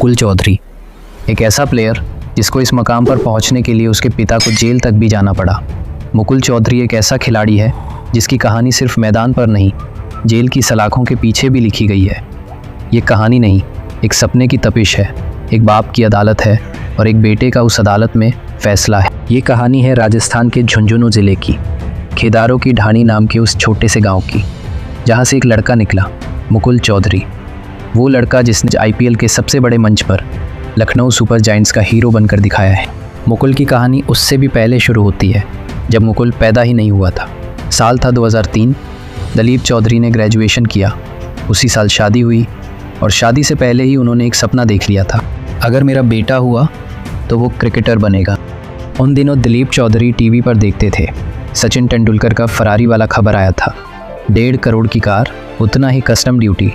मुकुल चौधरी, एक ऐसा प्लेयर जिसको इस मकाम पर पहुंचने के लिए उसके पिता को जेल तक भी जाना पड़ा। मुकुल चौधरी एक ऐसा खिलाड़ी है जिसकी कहानी सिर्फ मैदान पर नहीं, जेल की सलाखों के पीछे भी लिखी गई है। ये कहानी नहीं, एक सपने की तपिश है, एक बाप की अदालत है और एक बेटे का उस अदालत में फैसला है। ये कहानी है राजस्थान के झुंझुनू ज़िले की, खेदारों की ढाणी नाम के उस छोटे से गांव की, जहां से एक लड़का निकला, मुकुल चौधरी। वो लड़का जिसने IPL के सबसे बड़े मंच पर लखनऊ सुपर जायंट्स का हीरो बनकर दिखाया है। मुकुल की कहानी उससे भी पहले शुरू होती है, जब मुकुल पैदा ही नहीं हुआ था। साल था 2003। दलीप चौधरी ने ग्रेजुएशन किया, उसी साल शादी हुई और शादी से पहले ही उन्होंने एक सपना देख लिया था, अगर मेरा बेटा हुआ तो वो क्रिकेटर बनेगा। उन दिनों दिलीप चौधरी टीवी पर देखते थे, सचिन तेंदुलकर का फरारी वाला खबर आया था, 1.5 करोड़ की कार, उतना ही कस्टम ड्यूटी।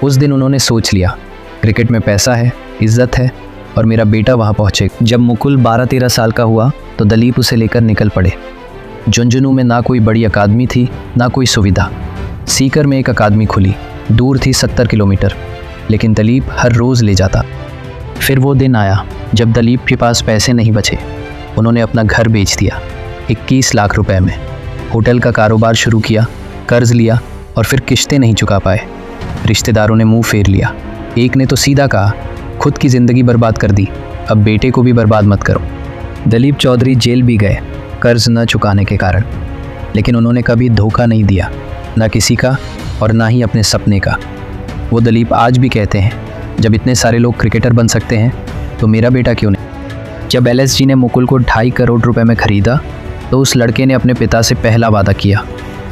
उस दिन उन्होंने सोच लिया, क्रिकेट में पैसा है, इज्जत है और मेरा बेटा वहाँ पहुँचे। जब मुकुल 12-13 साल का हुआ तो दलीप उसे लेकर निकल पड़े। झुंझुनू में ना कोई बड़ी अकादमी थी, ना कोई सुविधा। सीकर में एक अकादमी खुली, दूर थी 70 किलोमीटर, लेकिन दलीप हर रोज़ ले जाता। फिर वो दिन आया जब दलीप के पास पैसे नहीं बचे। उन्होंने अपना घर बेच दिया 21 लाख रुपए में, होटल का कारोबार शुरू किया, कर्ज लिया और फिर किश्तें नहीं चुका पाए। रिश्तेदारों ने मुंह फेर लिया। एक ने तो सीधा कहा, खुद की ज़िंदगी बर्बाद कर दी, अब बेटे को भी बर्बाद मत करो। दलीप चौधरी जेल भी गए कर्ज न चुकाने के कारण, लेकिन उन्होंने कभी धोखा नहीं दिया, ना किसी का और ना ही अपने सपने का। वो दलीप आज भी कहते हैं, जब इतने सारे लोग क्रिकेटर बन सकते हैं तो मेरा बेटा क्यों नहीं। जब LSG ने मुकुल को 2.5 करोड़ रुपए में ख़रीदा तो उस लड़के ने अपने पिता से पहला वादा किया,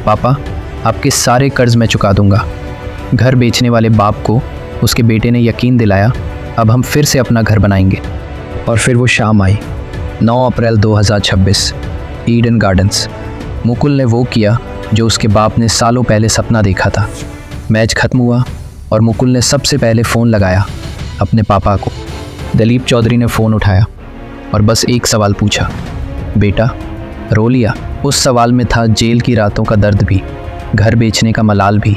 पापा आपके सारे कर्ज मैं चुका दूंगा। घर बेचने वाले बाप को उसके बेटे ने यकीन दिलाया, अब हम फिर से अपना घर बनाएंगे। और फिर वो शाम आई, 9 अप्रैल 2026, ईडन गार्डन्स। मुकुल ने वो किया जो उसके बाप ने सालों पहले सपना देखा था। मैच ख़त्म हुआ और मुकुल ने सबसे पहले फ़ोन लगाया अपने पापा को। दलीप चौधरी ने फ़ोन उठाया और बस एक सवाल पूछा, बेटा रो लिया। उस सवाल में था जेल की रातों का दर्द भी, घर बेचने का मलाल भी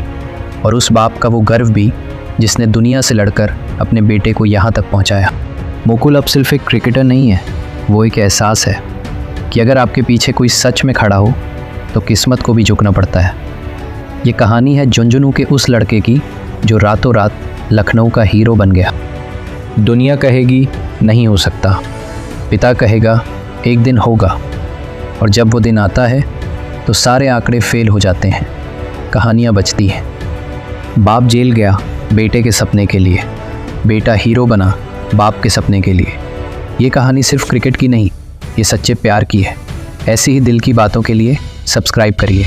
और उस बाप का वो गर्व भी जिसने दुनिया से लड़कर अपने बेटे को यहाँ तक पहुँचाया। मुकुल अब सिर्फ एक क्रिकेटर नहीं है, वो एक एहसास है कि अगर आपके पीछे कोई सच में खड़ा हो तो किस्मत को भी झुकना पड़ता है। ये कहानी है झुंझुनू के उस लड़के की जो रातों रात लखनऊ का हीरो बन गया। दुनिया कहेगी नहीं हो सकता, पिता कहेगा एक दिन होगा, और जब वो दिन आता है तो सारे आंकड़े फेल हो जाते हैं, कहानियाँ बचती हैं। बाप जेल गया बेटे के सपने के लिए, बेटा हीरो बना बाप के सपने के लिए। ये कहानी सिर्फ क्रिकेट की नहीं, ये सच्चे प्यार की है। ऐसी ही दिल की बातों के लिए सब्सक्राइब करिए।